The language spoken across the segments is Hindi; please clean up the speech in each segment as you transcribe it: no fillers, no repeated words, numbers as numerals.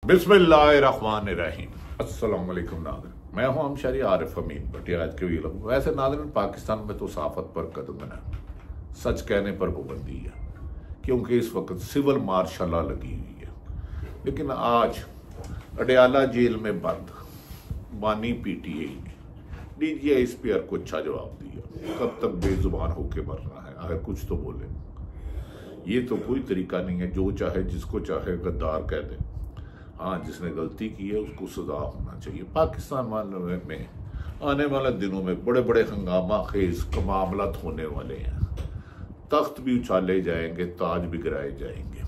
बिस्मिल्लाहिर्रहमानिर्रहीम। अस्सलाम वालेकुम नाज़रीन, मैं हूं हमशरी आरिफ अमीन भट्टी। आज के वीडियो वैसे नाज़रीन, पाकिस्तान में तो साफत पर कदम है, सच कहने पर पाबंदी है, क्योंकि इस वक्त सिविल मार्शल लॉ लगी हुई है। लेकिन आज अडयाला जेल में बंद बानी पीटीआई ने डीजीआई स्पीयर को अच्छा जवाब दिया। कब तक बेजुबान होके मरना है, अगर कुछ तो बोले। ये तो कोई तरीका नहीं है, जो चाहे जिसको चाहे गद्दार कह दे। हाँ, जिसने गलती की है उसको सजा होना चाहिए। पाकिस्तान में आने वाले दिनों में बड़े बड़े हंगामा खेज मामलात होने वाले हैं। तख्त भी उछाले जाएंगे, ताज भी गिराए जाएंगे।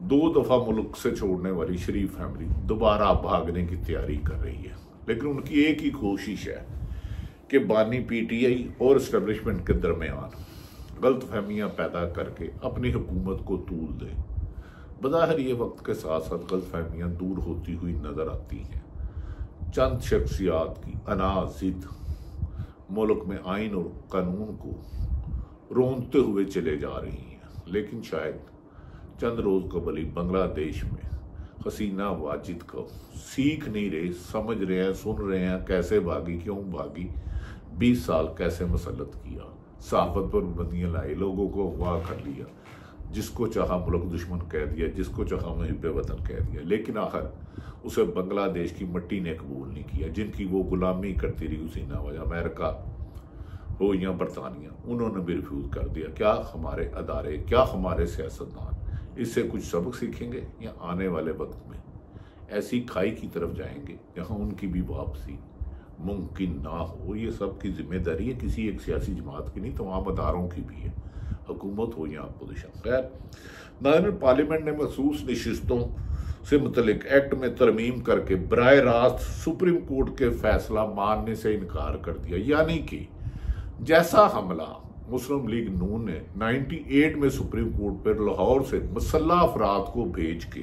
2 दफा मुल्क से छोड़ने वाली शरीफ फैमिली दोबारा भागने की तैयारी कर रही है, लेकिन उनकी एक ही कोशिश है कि बानी पीटीआई और एस्टेब्लिशमेंट के दरमियान गलत फहमियाँ पैदा करके अपनी हुकूमत को तूल दे। बज़ाहिर ये वक्त के साथ साथ गलत फहमियाँ दूर होती हुई नजर आती हैं। चंद शख्सियात की अनाजिद मुल्क में आइन और कानून को रोंदते हुए चले जा रही हैं, लेकिन शायद चंद रोज कबल ही बांग्लादेश में हसीना वाजिद को सीख नहीं रहे, समझ रहे हैं, सुन रहे हैं कैसे भागी, क्यों भागी, 20 साल कैसे मसलत किया, सहाफत पर बंदियां लाई, लोगों को अगवा कर लिया, जिसको चाहा मुल्क दुश्मन कह दिया, जिसको चाहा मुहिब वतन कह दिया। लेकिन आखिर उसे बांग्लादेश की मिट्टी ने कबूल नहीं किया, जिनकी वो गुलामी करती रही हसीना वाजिद, अमेरिका हो या बरतानिया, उन्होंने भी रिफ्यूज कर दिया। क्या हमारे अदारे, क्या हमारे सियासतदान इससे कुछ सबक सीखेंगे, या आने वाले वक्त में ऐसी खाई की तरफ जाएंगे जहाँ उनकी भी वापसी मुमकिन ना हो। ये सब की जिम्मेदारी है किसी एक सियासी जमात की नहीं, तमाम अदारों की भी है, हुकूमत हो या अपोजिशन। खैर नाज़रीन, पार्लियामेंट ने मखसूस नशिस्तों से मुतल्लिक एक्ट में तरमीम करके बराह रास्त सुप्रीम कोर्ट के फैसला मानने से इनकार कर दिया। यानी कि जैसा हमला मुस्लिम लीग नून ने 98 में सुप्रीम कोर्ट पर लाहौर से मुसल्लह अफराद को भेज के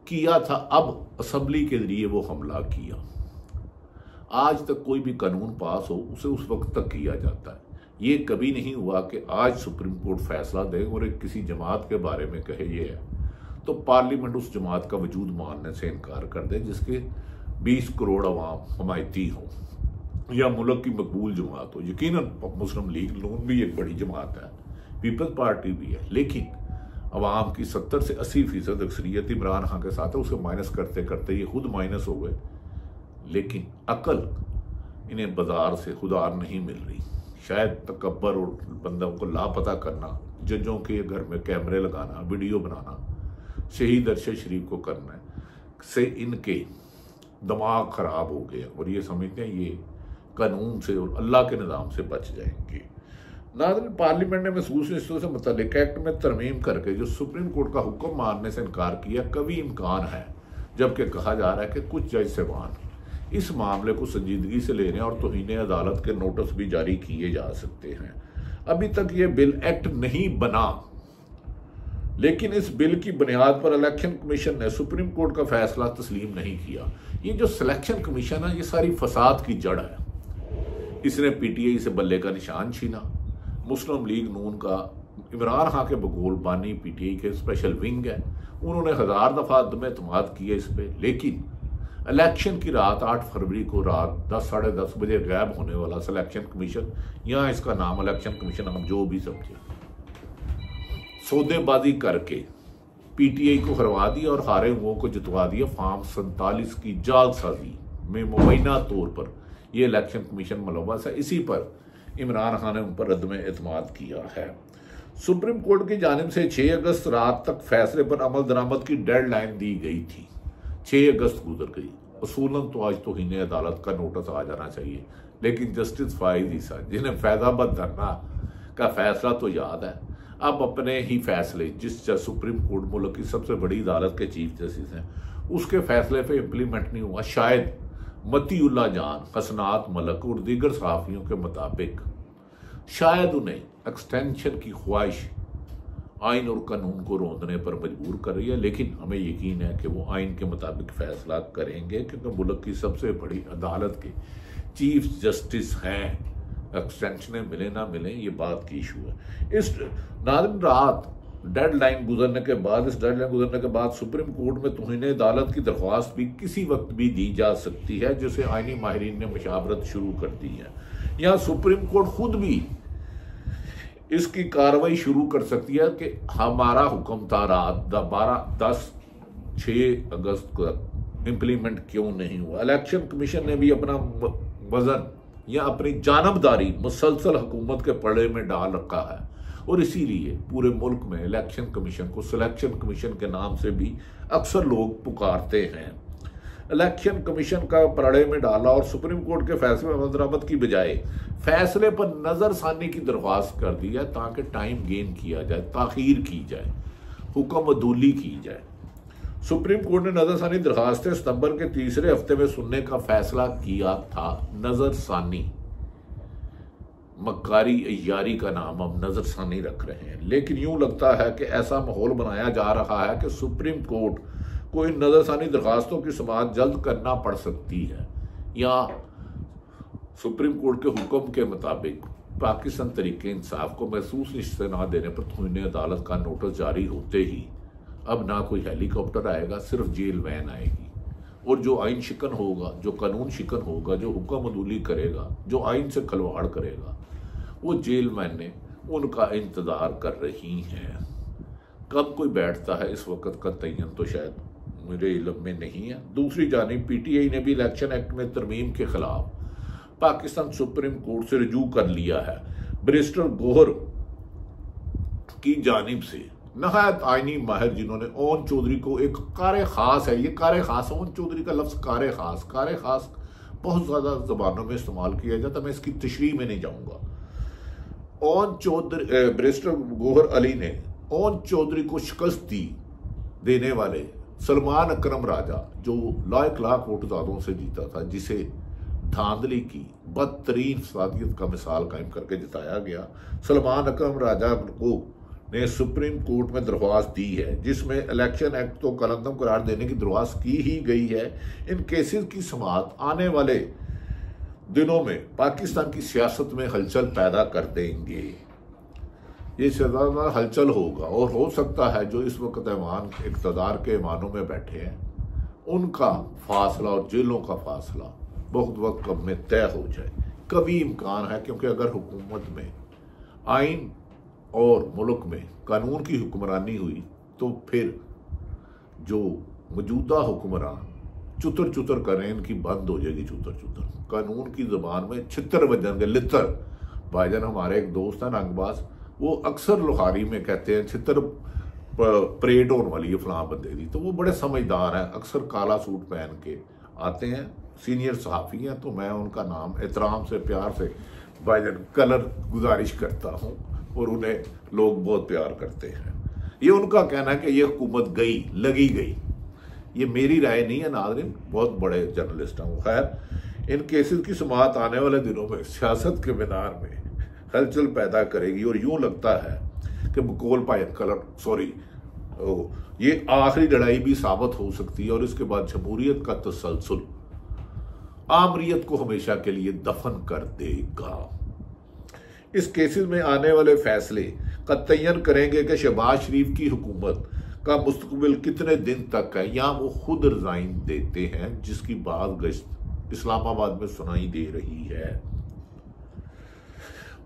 किया था, अब असम्बली के जरिए वो हमला किया। आज तक कोई भी कानून पास हो उसे उस वक्त तक किया जाता है। ये कभी नहीं हुआ कि आज सुप्रीम कोर्ट फैसला दे और एक किसी जमात के बारे में कहे ये है, तो पार्लियामेंट उस जमात का वजूद मानने से इनकार कर दे जिसके 20 करोड़ अवाम हमायती हो या मुल्क की मकबूल जमात हो। यकीनन मुस्लिम लीग नून भी एक बड़ी जमात है, पीपल्स पार्टी भी है, लेकिन अवाम की 70 से 80% अक्सरियत इमरान खान के साथ है। उसे माइनस करते करते ये खुद माइनस हो गए। लेकिन अकल इन्हें बाजार से खुदार नहीं मिल रही। शायद तकब्बर और बंदों को लापता करना, जजों के घर में कैमरे लगाना, वीडियो बनाना, शहीद अरशद शरीफ को करना से इनके दिमाग खराब हो गया और ये समझते हैं ये कानून से और अल्लाह के निज़ाम से बच जाएंगे। नाज़रीन, पार्लियामेंट ने महसूस रिश्तों से मुतल्लिक एक्ट में तरमीम करके जो सुप्रीम कोर्ट का हुक्म मानने से इनकार किया, कभी इम्कान है, जबकि कहा जा रहा है कि कुछ जज साहबान इस मामले को संजीदगी से ले रहे हैं और तौहीन अदालत के नोटिस भी जारी किए जा सकते हैं। अभी तक ये बिल एक्ट नहीं बना, लेकिन इस बिल की बुनियाद पर इलेक्शन कमीशन ने सुप्रीम कोर्ट का फैसला तस्लीम नहीं किया। ये जो सिलेक्शन कमीशन है, ये सारी फसाद की जड़ है। इसने पीटीआई से बल्ले का निशान छीना। मुस्लिम लीग नून का इमरान खान के बगौल बानी पीटीआई के स्पेशल विंग है, उन्होंने 1000 दफा अदम एतमाद किया इस पर। लेकिन इलेक्शन की रात 8 फरवरी को रात 10 साढ़े 10 बजे गायब होने वाला सिलेक्शन कमीशन, या इसका नाम इलेक्शन कमीशन हम जो भी समझे, सौदेबाजी करके पीटीआई को हरवा दिया और हारे हुओं को जितवा दिया। फॉर्म 47 की जालसाजी में मुबैना तौर पर यह इलेक्शन कमीशन मुलव्वस है। इसी पर इमरान खान ने उन पर अदम एतमाद किया है। सुप्रीम कोर्ट की जानिब से 6 अगस्त रात तक फैसले पर अमल दरामद की डेडलाइन दी गई थी। 6 अगस्त गुजर गई। असूलन तो आज तौहीन अदालत का नोटिस आ जाना चाहिए, लेकिन जस्टिस फाइज ईसा, जिन्हें फैजाबाद धरना का फैसला तो याद है, अब अपने ही फैसले, जिस सुप्रीम कोर्ट मुल्क की सबसे बड़ी अदालत के चीफ जस्टिस हैं, उसके फैसले पे इम्प्लीमेंट नहीं हुआ। शायद मतीउल्लाह जान, हसनात मलक और दीगर सहाफ़ियों के मुताबिक शायद उन्हें एक्सटेंशन की ख्वाहिश आइन और कानून को रोंदने पर मजबूर कर रही है। लेकिन हमें यकीन है कि वो आइन के मुताबिक फैसला करेंगे, क्योंकि मुल्क की सबसे बड़ी अदालत के चीफ जस्टिस हैं। एक्सटेंशन मिले ना मिले, ये बात की इशू है। इस नाज़रीन, रात डेडलाइन गुजरने के बाद, इस डेडलाइन गुजरने के बाद सुप्रीम कोर्ट में तौहीन अदालत की दरख्वास्त भी किसी वक्त भी दी जा सकती है, जिसे आईनी माहिरीन ने मुशावरत शुरू कर दी है। यहाँ सुप्रीम कोर्ट खुद भी इसकी कार्रवाई शुरू कर सकती है कि हमारा हुक्म था रात 6 अगस्त को इम्प्लीमेंट क्यों नहीं हुआ। इलेक्शन कमीशन ने भी अपना वजन या अपनी जानबदारी मुसलसल हुकूमत के पड़े में डाल रखा है, और इसीलिए पूरे मुल्क में इलेक्शन कमीशन को सिलेक्शन कमीशन के नाम से भी अक्सर लोग पुकारते हैं। इलेक्शन कमीशन का पड़े में डाला और सुप्रीम कोर्ट के फैसले में अमल की बजाय फैसले पर नजरसानी की दरख्वास्त कर दी है, ताकि टाइम गेन किया जाए, ताखीर की जाए, हुक्म अदूली की जाए। सुप्रीम कोर्ट ने नजरसानी दरखास्तें सितंबर के तीसरे हफ्ते में सुनने का फैसला किया था। नजरसानी मक्कारी यारी का नाम हम नजरसानी रख रहे हैं, लेकिन यूं लगता है कि ऐसा माहौल बनाया जा रहा है कि सुप्रीम कोर्ट को इन नजरसानी दरखास्तों की समाअत जल्द करना पड़ सकती है, या सुप्रीम कोर्ट के हुक्म के मुताबिक पाकिस्तान तरीके इंसाफ को महसूस हिस्से न देने पर तौहीन अदालत का नोटिस जारी होते ही अब ना कोई हेलीकॉप्टर आएगा, सिर्फ जेल वैन आएगी, और जो आइन शिकन होगा, जो कानून शिकन होगा, जो हुक्म अदूली करेगा, जो आइन से खलवाड़ करेगा, वो जेल वैन ने उनका इंतजार कर रही हैं। कब कोई बैठता है इस वक्त का तयन तो शायद मेरे इल्म में नहीं है। दूसरी जानिब पीटीआई ने भी इलेक्शन एक्ट में तरमीम के खिलाफ पाकिस्तान सुप्रीम कोर्ट से रुजू कर लिया है। बैरिस्टर गोहर की जानिब से नहायत आईनी माहिर जिन्होंने ओन चौधरी को एक कार खास है, ये कार खास, ओन चौधरी का लफ्ज कार खास बहुत ज्यादा जबानों में इस्तेमाल किया जाता, मैं इसकी तशरीह में नहीं जाऊंगा। ओन चौधरी बैरिस्टर गोहर अली ने ओन चौधरी को शिकस्त दी देने वाले सलमान अकरम राजा, जो लाख वोटदारों से जीता था, जिसे धांधली की बदतरीन फसादियत का मिसाल कायम करके जिताया गया, सलमान अकरम राजा को ने सुप्रीम कोर्ट में दरख्वास्त दी है, जिसमें इलेक्शन एक्ट को कलंदम करार देने की दरख्वास्त की ही गई है। इन केसेस की समाअत आने वाले दिनों में पाकिस्तान की सियासत में हलचल पैदा कर देंगे। ये ज्यादा हलचल होगा, और हो सकता है जो इस वक्त ऐवान इक़्तिदार के ऐवानों में बैठे हैं उनका फासला और जेलों का फासला बहुत वक्त कब में तय हो जाए। कभी इम्कान है, क्योंकि अगर हुकूमत में आइन और मुल्क में कानून की हुक्मरानी हुई तो फिर जो मौजूदा हुक्मरान चुतर करें, इनकी बंद हो जाएगी चुतर। कानून की ज़बान में छितर बजन लितर। भाईजान हमारे एक दोस्त हैं रंगबाज, वो अक्सर लोहारी में कहते हैं छितर परेड होने वाली है फलां बंदे दी, तो वो बड़े समझदार हैं, अक्सर काला सूट पहन के आते हैं, सीनियर सहाफ़ी हैं, तो मैं उनका नाम एहतराम से प्यार से भाईजान कलर गुजारिश करता हूँ, और उन्हें लोग बहुत प्यार करते हैं। ये उनका कहना है कि ये हुकूमत लगी गई। ये मेरी राय नहीं है नाज़रीन, बहुत बड़े जर्नलिस्ट हैं वो। खैर, इन केसेस की समाअत आने वाले दिनों में सियासत के मीनार में हलचल पैदा करेगी, और यूं लगता है कि बकौल ये आखिरी लड़ाई भी साबित हो सकती है, और इसके बाद जमहूरियत का तसलसल आमरीत को हमेशा के लिए दफन कर देगा। इस केसेस में आने वाले फैसले का तयन करेंगे कि शहबाज शरीफ की हुकूमत का मुस्तकबिल कितने दिन तक है, या वो खुद रिजाइन देते हैं, जिसकी बात गश्त इस्लामाबाद में सुनाई दे रही है।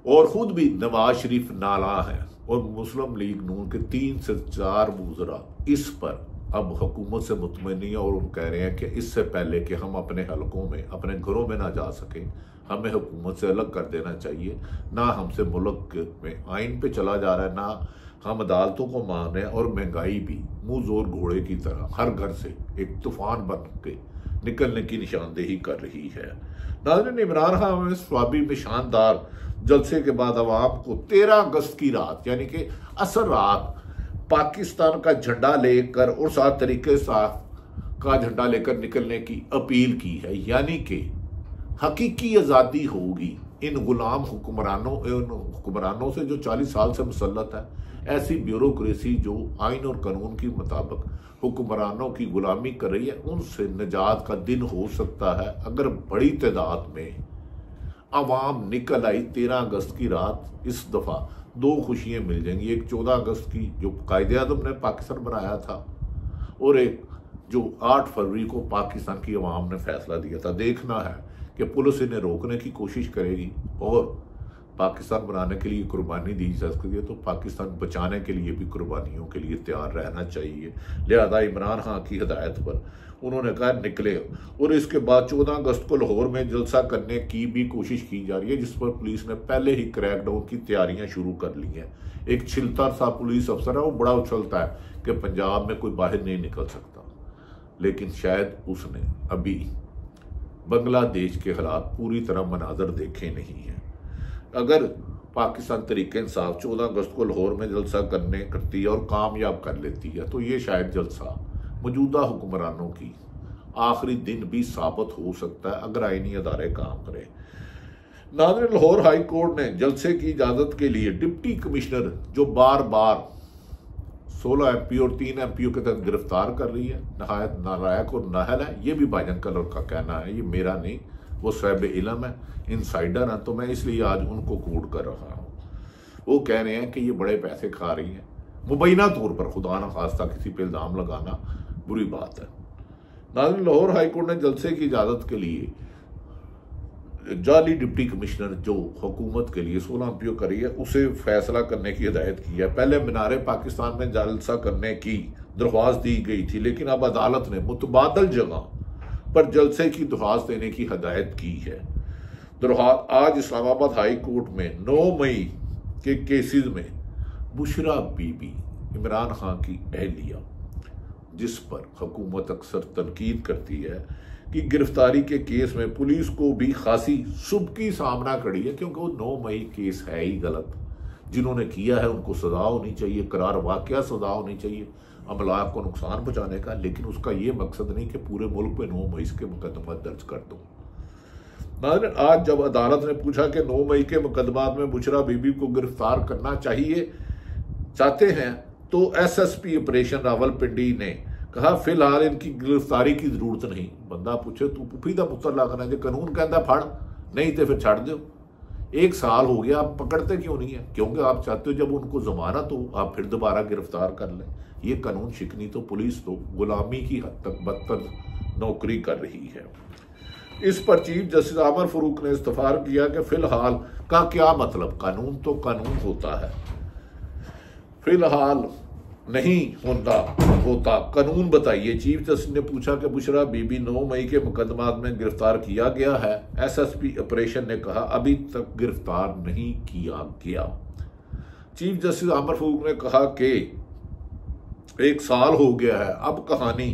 और खुद भी नवाज शरीफ नाला है, और मुस्लिम लीग नून के 3 से 4 वज़रा इस पर अब हुकूमत से मुतमईन नहीं है, और उन कह रहे हैं कि इससे पहले कि हम अपने हलकों में, अपने घरों में ना जा सकें, हमें हुकूमत से अलग कर देना चाहिए। ना हमसे मुल्क में आइन पे चला जा रहा है, ना हम अदालतों को मान रहे हैं, और महंगाई भी मुंह जोर घोड़े की तरह हर घर से एक तूफान बन के निकलने की निशानदेही कर रही है। नाज़रीन, इमरान खान स्वाबी में शानदार जलसे के बाद अवाम को 13 अगस्त की रात, यानी कि असर रात, पाकिस्तान का झंडा लेकर और 7 तरीके का झंडा लेकर निकलने की अपील की है। यानी कि हकीकी आज़ादी होगी इन गुलाम हुक्मरानों से जो 40 साल से मुसल्लत है। ऐसी ब्यूरोक्रेसी जो आइन और कानून के मुताबिक हुक्मरानों की गुलामी कर रही है, उनसे निजात का दिन हो सकता है अगर बड़ी तादाद में अवाम निकल आई 13 अगस्त की रात इस दफ़ा दो खुशियाँ मिल जाएंगी, एक 14 अगस्त की जो कायदे आज़म ने पाकिस्तान बनाया था, और एक जो 8 फरवरी को पाकिस्तान की अवाम ने फैसला दिया था। देखना है कि पुलिस इन्हें रोकने की कोशिश करेगी और पाकिस्तान बनाने के लिए कुर्बानी दी जा सकती है, तो पाकिस्तान बचाने के लिए भी कुर्बानियों के लिए तैयार रहना चाहिए। लिहाजा इमरान खान की हिदायत पर उन्होंने कहा निकले, और इसके बाद 14 अगस्त को लाहौर में जलसा करने की भी कोशिश की जा रही है, जिस पर पुलिस ने पहले ही क्रैकडाउन की तैयारियां शुरू कर ली हैं। एक छिलता सा पुलिस अफसर है, वो बड़ा उछलता है कि पंजाब में कोई बाहर नहीं निकल सकता, लेकिन शायद उसने अभी बांग्लादेश के हालात पूरी तरह मनाजर देखे नहीं हैं। अगर पाकिस्तान तरीके इंसाफ 14 अगस्त को लाहौर में जलसा करती है और कामयाब कर लेती है, तो ये शायद जलसा मौजूदा हुक्मरानों की आखिरी दिन भी साबित हो सकता है अगर आईनी अदारे काम करें। नाज़रीन, लाहौर हाई कोर्ट ने जलसे की इजाज़त के लिए डिप्टी कमिश्नर जो बार बार 16 MP और 3 MP के तहत गिरफ्तार कर रही है, नहायत नालायक और नाहल है। ये भी भाईजान कलर का कहना है, ये मेरा नहीं, वो साहिब इल्म है, इनसाइडर है, तो मैं इसलिए आज उनको कोट कर रहा हूँ। वो कह रहे हैं कि ये बड़े पैसे खा रही हैं, मुबैना तौर पर, खुदा न खास्ता किसी पे इल्ज़ाम लगाना बुरी बात है। नाज़रीन, लाहौर हाई कोर्ट ने जलसे की इजाज़त के लिए जाली डिप्टी कमिश्नर जो हुकूमत के लिए 16 MP कर रही है, उसे फैसला करने की हिदायत की है। पहले मीनारे पाकिस्तान में जलसा करने की दरख्वास्त दी गई थी, लेकिन अब अदालत ने मुतबादल जगह पर जलसे की दरख्वास्त देने की हिदायत की है। दरख्वास्त आज इस्लामाबाद हाई कोर्ट में 9 मई के केसेस में बुशरा बीबी, इमरान खान की अहलिया, जिस पर हुकूमत अक्सर तनकीद करती है कि गिरफ्तारी के केस में पुलिस को भी खासी सुबकी सामना कड़ी है, क्योंकि वो 9 मई केस है ही गलत। जिन्होंने किया है उनको सजा होनी चाहिए, करार वाकया सजा होनी चाहिए अमलाक को नुकसान पहुंचाने का, लेकिन उसका ये मकसद नहीं कि पूरे मुल्क पे 9 मई के मुकदमा दर्ज कर दो। नाज़रीन, आज जब अदालत ने पूछा कि 9 मई के मुकदमात में बुशरा बीबी को गिरफ्तार करना चाहते हैं, तो SSP ऑपरेशन रावलपिंडी ने कहा फिलहाल इनकी गिरफ्तारी की जरूरत नहीं। बंदा पूछे तू पुफी का पुत्र लगना, जो कानून कहता फड़, नहीं तो फिर छड़ दो। 1 साल हो गया, आप पकड़ते क्यों नहीं है? क्योंकि आप चाहते हो जब उनको जमानत हो आप फिर दोबारा गिरफ्तार कर लें। ये कानून शिकनी तो पुलिस तो गुलामी की हद तक बदतर नौकरी कर रही है। इस पर चीफ जस्टिस आमर फरूक ने इस्तफार किया कि फिलहाल का क्या मतलब, कानून तो कानून होता है, फिलहाल नहीं होता कानून बताइए। चीफ जस्टिस ने पूछा कि बुशरा बीबी 9 मई के मुकदमात में गिरफ्तार किया गया है। SSP ऑपरेशन ने कहा अभी तक गिरफ्तार नहीं किया गया। चीफ जस्टिस आमर फरूक ने कहा कि 1 साल हो गया है, अब कहानी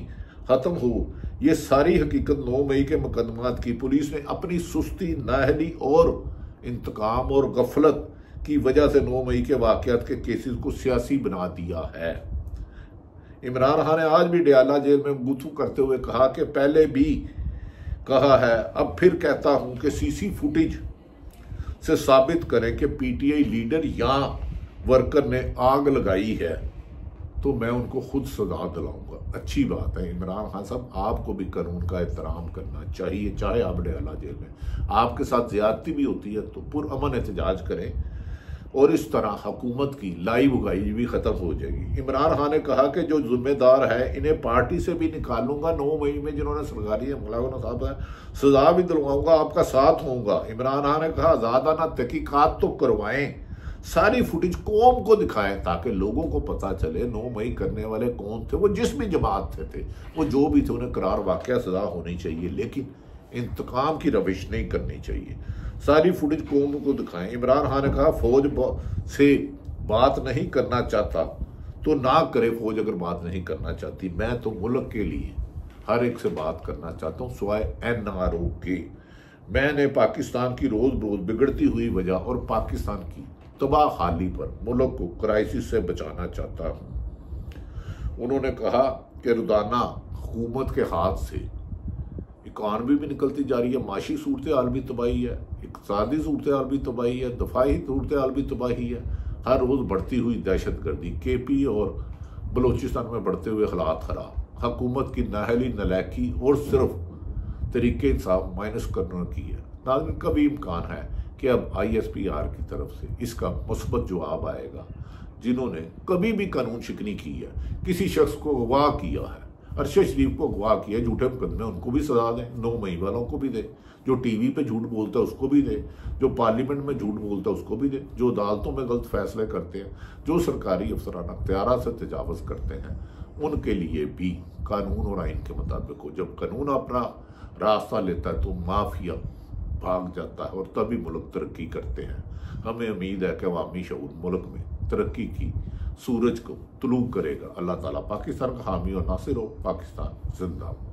खत्म हो। ये सारी हकीकत 9 मई के मुकदमात की पुलिस ने अपनी सुस्ती, नाअहली और इंतकाम और गफलत की वजह से 9 मई के वाकयात के केसेस को सियासी बना दिया है। इमरान खान ने आज भी डयाला जेल में गुथू करते हुए कहा कि पहले भी कहा है, अब फिर कहता हूं कि CC फुटेज से साबित करें कि PTI लीडर या वर्कर ने आग लगाई है तो मैं उनको खुद सजा दिलाऊंगा। अच्छी बात है इमरान खान साहब, आपको भी कानून का एहतराम करना चाहिए, चाहे आप डयाला जेल में आपके साथ ज्यादती भी होती है तो पुरअमन एहतजाज करें, और इस तरह हुकूमत की लाइव उगाई भी खत्म हो जाएगी। इमरान खान ने कहा कि जो जिम्मेदार है इन्हें पार्टी से भी निकालूंगा, 9 मई में जिन्होंने सरकारी हमला साहब है सजा भी दिलवाऊंगा, आपका साथ होऊंगा। इमरान खान ने कहा आजादाना तहकीकात तो करवाएं, सारी फुटेज कौम को दिखाएं ताकि लोगों को पता चले 9 मई करने वाले कौन थे, वो जिस भी जमात थे, वो जो भी थे, उन्हें करार वाकया सजा होनी चाहिए, लेकिन इंतकाम की रविश नहीं करनी चाहिए। सारी फुटेज कौम को दिखाएं। इमरान खान ने कहा फौज से बात नहीं करना चाहता तो ना करे, फौज अगर बात नहीं करना चाहती, मैं तो मुल्क के लिए हर एक से बात करना चाहता हूँ सिवाय NRO के। मैंने पाकिस्तान की रोज रोज बिगड़ती हुई वजह और पाकिस्तान की तबाह हाली पर मुल्क को क्राइसिस से बचाना चाहता हूँ। उन्होंने कहा कि रोजाना हुकूमत के हाथ से इकॉनमी भी निकलती जा रही है, माशी सूरत हाल भी तबाही है, इक़्तिसादी सूरत हाल भी तबाही है, दफाई सूरत हाल भी तबाही है। हर रोज़ बढ़ती हुई दहशत गर्दी, KP और बलोचिस्तान में बढ़ते हुए हालात खराब, हुकूमत की नाअहली, नलायकी और सिर्फ तरीके इंसाफ माइनस करने की है। नाज़रीन, कभी इम्कान है कि अब ISPR की तरफ से इसका मुस्बत जवाब आएगा। जिन्होंने कभी भी कानून शिकनी की है, किसी शख्स को अगवा किया है, अरशद शरीफ को अगवा किया, झूठे मुकदमे, उनको भी सजा दें, 9 मई वालों को भी दे, जो टीवी पे झूठ बोलता है उसको भी दे, जो पार्लियामेंट में झूठ बोलता है उसको भी दे, जो अदालतों में गलत फैसले करते हैं, जो सरकारी अफसराना इख्तियार से तजावज़ करते हैं, उनके लिए भी कानून और आइन के मुताबिक हो। जब कानून अपना रास्ता लेता है तो माफिया भाग जाता है और तभी मुल्क तरक्की करते हैं। हमें उम्मीद है कि अवामी शऊर मुल्क में तरक्की की सूरज को तुलू करेगा। अल्लाह ताला पाकिस्तान का हामी और नासिर हो। पाकिस्तान जिंदाबाद।